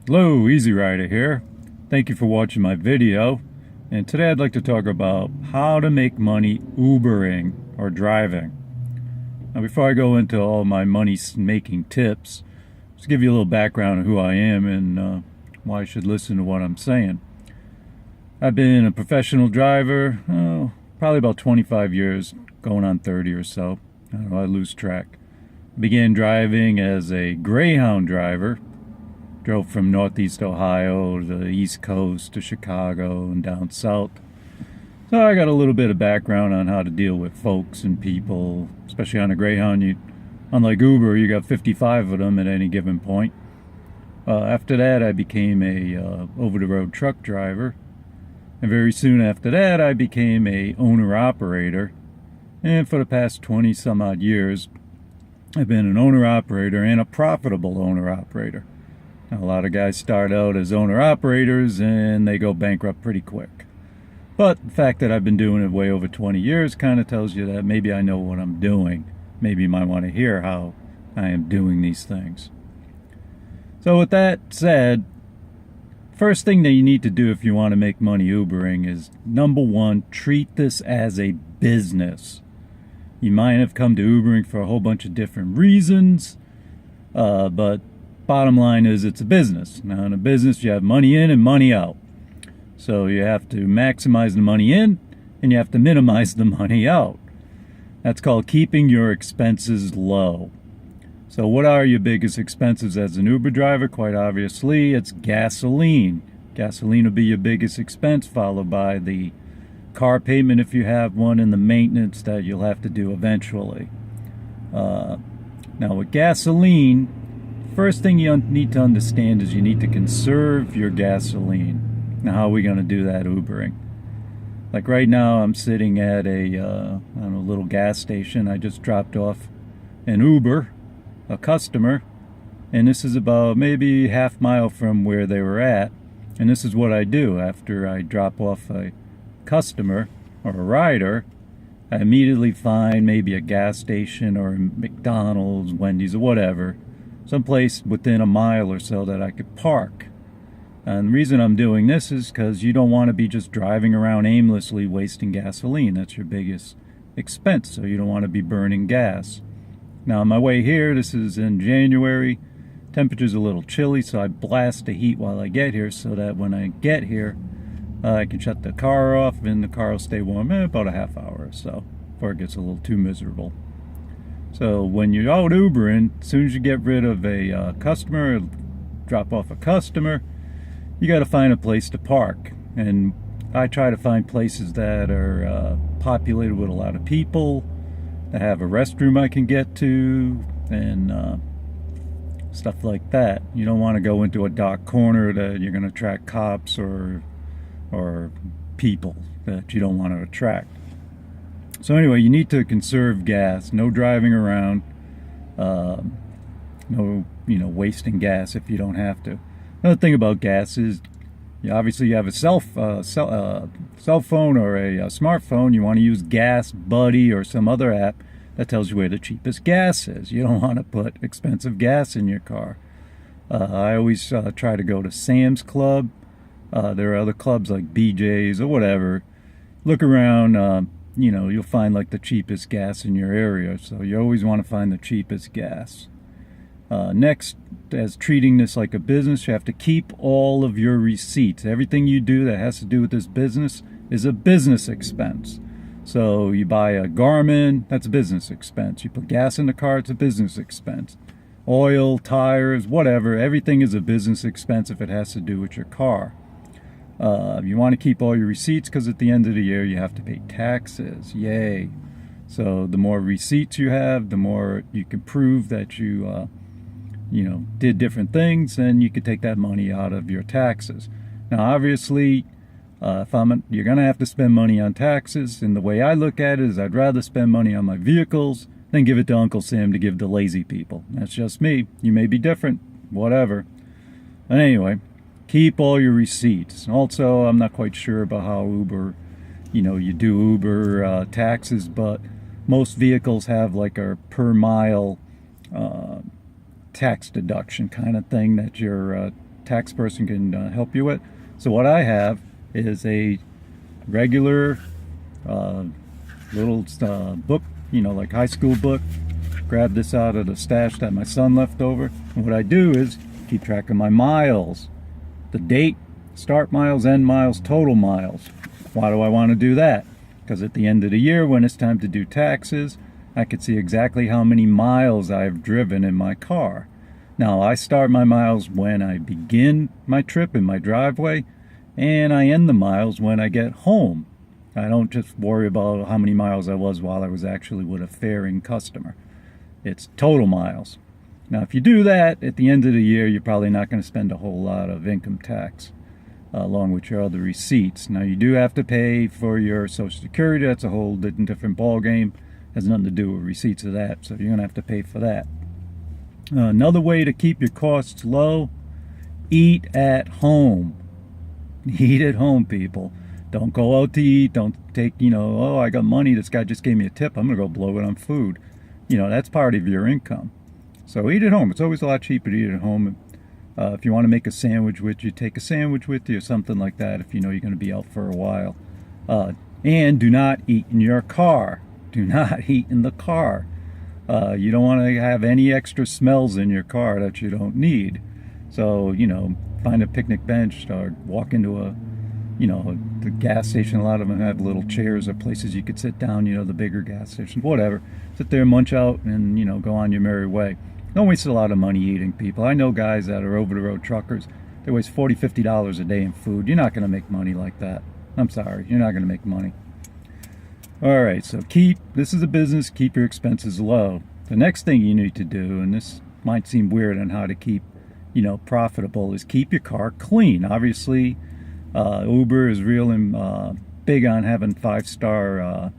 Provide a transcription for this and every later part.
Hello, Easy Rider here. Thank you for watching my video. And today I'd like to talk about how to make money Ubering or driving. Now before I go into all my money making tips, just give you a little background of who I am and why you should listen to what I'm saying. I've been a professional driver, probably about 25 years, going on 30 or so. I don't know, I lose track. I began driving as a Greyhound driver. Drove from Northeast Ohio to the East Coast to Chicago and down south. So I got a little bit of background on how to deal with folks and people, especially on a Greyhound. Unlike Uber, you got 55 of them at any given point. After that, I became a over-the-road truck driver. And very soon after that, I became a owner-operator. And for the past 20 some odd years, I've been an owner-operator and a profitable owner-operator. A lot of guys start out as owner-operators and they go bankrupt pretty quick. But the fact that I've been doing it way over 20 years kind of tells you that maybe I know what I'm doing. Maybe you might want to hear how I am doing these things. So with that said, first thing that you need to do if you want to make money Ubering is, number one, treat this as a business. You might have come to Ubering for a whole bunch of different reasons, but bottom line is it's a business. Now in a business you have money in and money out. So you have to maximize the money in and you have to minimize the money out. That's called keeping your expenses low. So what are your biggest expenses as an Uber driver? Quite obviously it's gasoline. Gasoline will be your biggest expense, followed by the car payment if you have one, and the maintenance that you'll have to do eventually. Now with gasoline, first thing you need to understand is you need to conserve your gasoline. Now, how are we going to do that Ubering? Like right now, I'm sitting at a I don't know, little gas station. I just dropped off an Uber, a customer, and this is about maybe half mile from where they were at. And this is what I do after I drop off a customer or a rider. I immediately find maybe a gas station or a McDonald's, Wendy's, or whatever, someplace within a mile or so that I could park. And the reason I'm doing this is because you don't want to be just driving around aimlessly wasting gasoline. That's your biggest expense, so you don't want to be burning gas. Now on my way here, this is in January, temperature's a little chilly, so I blast the heat while I get here so that when I get here, I can shut the car off and the car will stay warm about a half hour or so before it gets a little too miserable. So when you're out Ubering, as soon as you get rid of a customer, drop off a customer, you got to find a place to park. And I try to find places that are populated with a lot of people, that have a restroom I can get to, and stuff like that. You don't want to go into a dark corner that you're going to attract cops or people that you don't want to attract. So anyway, you need to conserve gas. No driving around. No, wasting gas if you don't have to. Another thing about gas is, obviously you have a cell phone or a smartphone. You want to use Gas Buddy or some other app that tells you where the cheapest gas is. You don't want to put expensive gas in your car. I always try to go to Sam's Club. There are other clubs like BJ's or whatever. Look around. You'll find like the cheapest gas in your area, so you always want to find the cheapest gas. Next, as treating this like a business, you have to keep all of your receipts. Everything you do that has to do with this business is a business expense. So you buy a Garmin, that's a business expense. You put gas in the car, it's a business expense. Oil, tires, whatever, everything is a business expense if it has to do with your car. You want to keep all your receipts because at the end of the year you have to pay taxes. Yay. So the more receipts you have, the more you can prove that you did different things, and you could take that money out of your taxes. Now obviously you're going to have to spend money on taxes, and the way I look at it is I'd rather spend money on my vehicles than give it to Uncle Sam to give to lazy people. That's just me. You may be different, whatever. But anyway, keep all your receipts. Also, I'm not quite sure about how Uber, you do Uber taxes, but most vehicles have like a per mile tax deduction kind of thing that you're tax person can help you with. So what I have is a regular little book, like high school book. Grab this out of the stash that my son left over. And what I do is keep track of my miles, the date, start miles, end miles, total miles. Why do I want to do that? Because at the end of the year, when it's time to do taxes, I can see exactly how many miles I've driven in my car. Now, I start my miles when I begin my trip in my driveway, and I end the miles when I get home. I don't just worry about how many miles I was while I was actually with a faring customer. It's total miles. Now, if you do that, at the end of the year, you're probably not going to spend a whole lot of income tax along with your other receipts. Now, you do have to pay for your Social Security. That's a whole different ball game. Has nothing to do with receipts of that, so you're going to have to pay for that. Another way to keep your costs low, eat at home. Eat at home, people. Don't go out to eat. Don't take, oh, I got money. This guy just gave me a tip. I'm going to go blow it on food. That's part of your income. So eat at home. It's always a lot cheaper to eat at home. If you want to make a sandwich with you, take a sandwich with you or something like that if you know you're going to be out for a while. And do not eat in your car. Do not eat in the car. You don't want to have any extra smells in your car that you don't need. So, find a picnic bench or walk into the gas station. A lot of them have little chairs or places you could sit down, the bigger gas stations, whatever. Sit there, munch out, and, go on your merry way. Don't waste a lot of money eating, people. I know guys that are over-the-road truckers. They waste $40, $50 a day in food. You're not going to make money like that. I'm sorry. You're not going to make money. All right, so this is a business, keep your expenses low. The next thing you need to do, and this might seem weird on how to keep, profitable, is keep your car clean. Obviously, Uber is real and big on having 5-star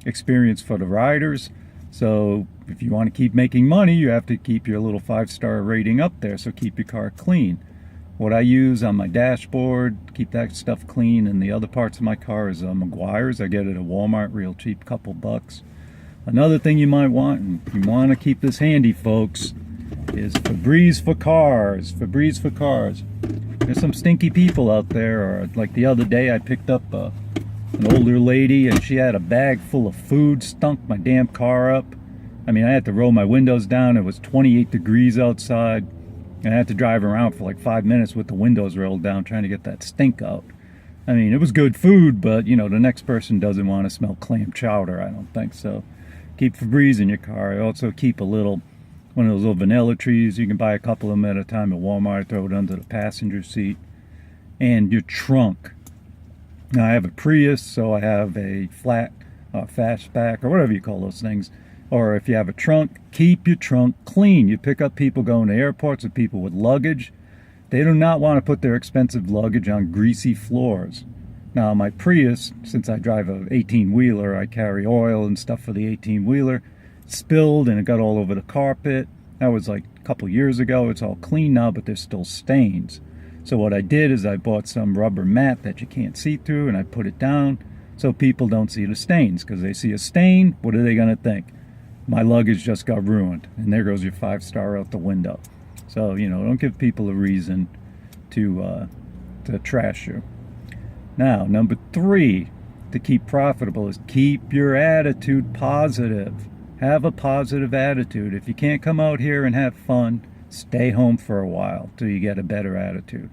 experience for the riders. So if you want to keep making money, you have to keep your little 5-star rating up there. So keep your car clean. What I use on my dashboard, keep that stuff clean, and the other parts of my car is Meguiar's. I get it at Walmart, real cheap, couple bucks. Another thing you might want, and you want to keep this handy, folks, is Febreze for cars. Febreze for cars. There's some stinky people out there, or like the other day I picked up an older lady and she had a bag full of food, stunk my damn car up. I mean, I had to roll my windows down. It was 28 degrees outside. And I had to drive around for like 5 minutes with the windows rolled down trying to get that stink out. I mean, it was good food, but, the next person doesn't want to smell clam chowder, I don't think. So keep Febreze in your car. I also keep one of those little vanilla trees. You can buy a couple of them at a time at Walmart, throw it under the passenger seat. And your trunk. Now, I have a Prius, so I have a flat fastback, or whatever you call those things. Or if you have a trunk, keep your trunk clean. You pick up people going to airports or people with luggage. They do not want to put their expensive luggage on greasy floors. Now, my Prius, since I drive a 18-wheeler, I carry oil and stuff for the 18-wheeler. Spilled and it got all over the carpet. That was like a couple years ago. It's all clean now, but there's still stains. So what I did is I bought some rubber mat that you can't see through, and I put it down so people don't see the stains. Because they see a stain, what are they going to think? My luggage just got ruined, and there goes your 5-star out the window. So, don't give people a reason to trash you. Now, number 3, to keep profitable, is keep your attitude positive. Have a positive attitude. If you can't come out here and have fun, stay home for a while till you get a better attitude.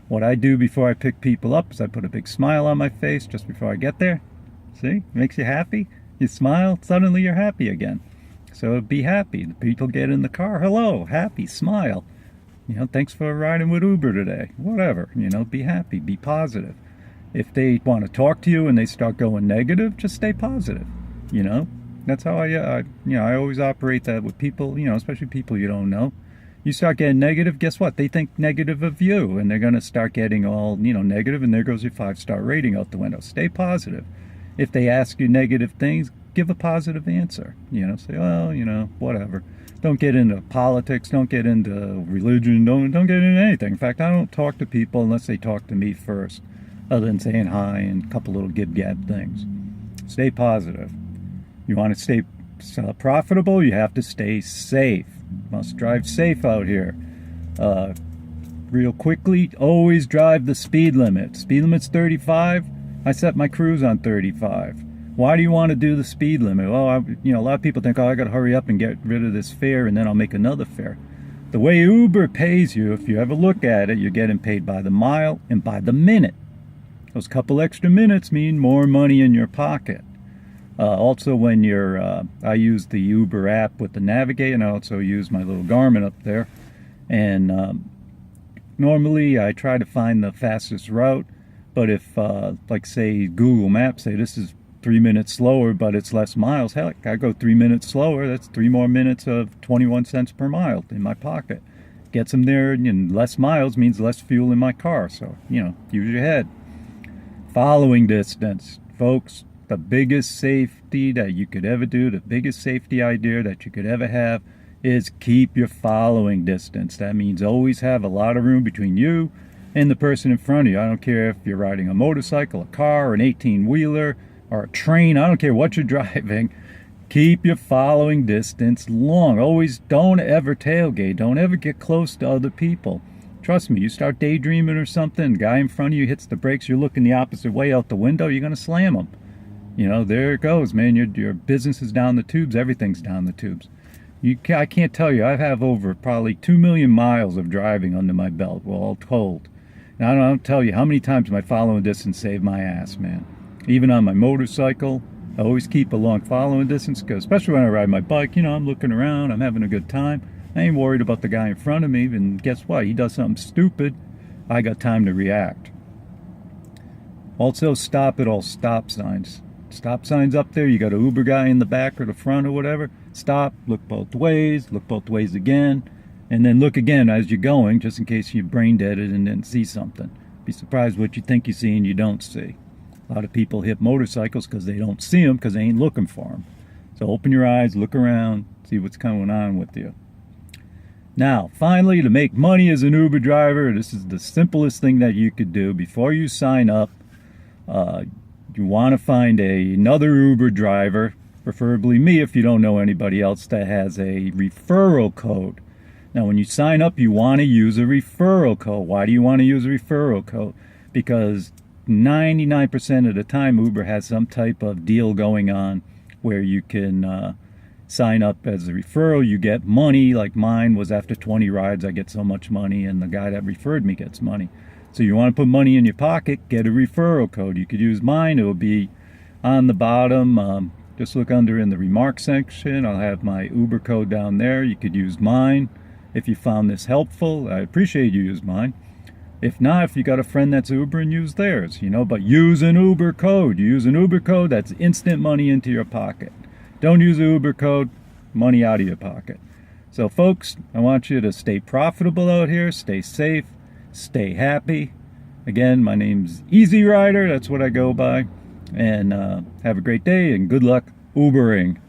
What I do before I pick people up is I put a big smile on my face just before I get there. See? Makes you happy. You smile, suddenly you're happy again. So be happy. The people get in the car, hello, happy, smile. Thanks for riding with Uber today. Whatever, be happy, be positive. If they want to talk to you and they start going negative, just stay positive. That's how I always operate that with people, especially people you don't know. You start getting negative, guess what? They think negative of you, and they're going to start getting all, negative, and there goes your 5-star rating out the window. Stay positive. If they ask you negative things, give a positive answer. Say, well, whatever. Don't get into politics. Don't get into religion. Don't get into anything. In fact, I don't talk to people unless they talk to me first, other than saying hi and a couple little gib-gab things. Stay positive. You want to stay profitable, you have to stay safe. You must drive safe out here. real quickly, always drive the speed limit. Speed limit's 35. I set my cruise on 35. Why do you want to do the speed limit? Well, a lot of people think, oh, I got to hurry up and get rid of this fare and then I'll make another fare. The way Uber pays you, if you ever look at it, you're getting paid by the mile and by the minute. Those couple extra minutes mean more money in your pocket. Also, when I use the Uber app with the Navigate, and I also use my little Garmin up there. And normally I try to find the fastest route, but if, like say Google Maps, say this is 3 minutes slower, but it's less miles. Heck, I go 3 minutes slower. That's 3 more minutes of 21 cents per mile in my pocket. Gets them there, and less miles means less fuel in my car. So, use your head. Following distance. Folks, the biggest safety that you could ever do, the biggest safety idea that you could ever have is keep your following distance. That means always have a lot of room between you and the person in front of you. I don't care if you're riding a motorcycle, a car, an 18-wheeler, or a train. I don't care what you're driving. Keep your following distance long. Always don't ever tailgate. Don't ever get close to other people. Trust me, you start daydreaming or something, guy in front of you hits the brakes, you're looking the opposite way out the window, you're going to slam him. There it goes, man. Your business is down the tubes. Everything's down the tubes. I can't tell you. I have over probably 2 million miles of driving under my belt, well, all told. And I don't tell you how many times my following distance saved my ass, man. Even on my motorcycle, I always keep a long following distance, because especially when I ride my bike, I'm looking around, I'm having a good time. I ain't worried about the guy in front of me, and guess what? He does something stupid, I got time to react. Also, stop at all stop signs. Stop signs up there, you got an Uber guy in the back or the front or whatever. Stop, look both ways again, and then look again as you're going, just in case you're brain deaded and didn't see something. Be surprised what you think you see and you don't see. A lot of people hit motorcycles because they don't see them, because they ain't looking for them. So open your eyes, look around, see what's going on with you. Now, finally, to make money as an Uber driver, this is the simplest thing that you could do. Before you sign up, you want to find another Uber driver, preferably me if you don't know anybody else, that has a referral code. Now, when you sign up, you want to use a referral code. Why do you want to use a referral code? Because 99% of the time, Uber has some type of deal going on where you can sign up as a referral. You get money, like mine was after 20 rides, I get so much money, and the guy that referred me gets money. So you want to put money in your pocket, get a referral code. You could use mine. It will be on the bottom. Just look under in the remarks section. I'll have my Uber code down there. You could use mine if you found this helpful. I appreciate you use mine. If not, if you got a friend that's Uber, and use theirs, but use an Uber code. Use an Uber code, that's instant money into your pocket. Don't use an Uber code, money out of your pocket. So folks, I want you to stay profitable out here, stay safe, stay happy. Again, my name's Easy Rider, that's what I go by. And have a great day and good luck Ubering.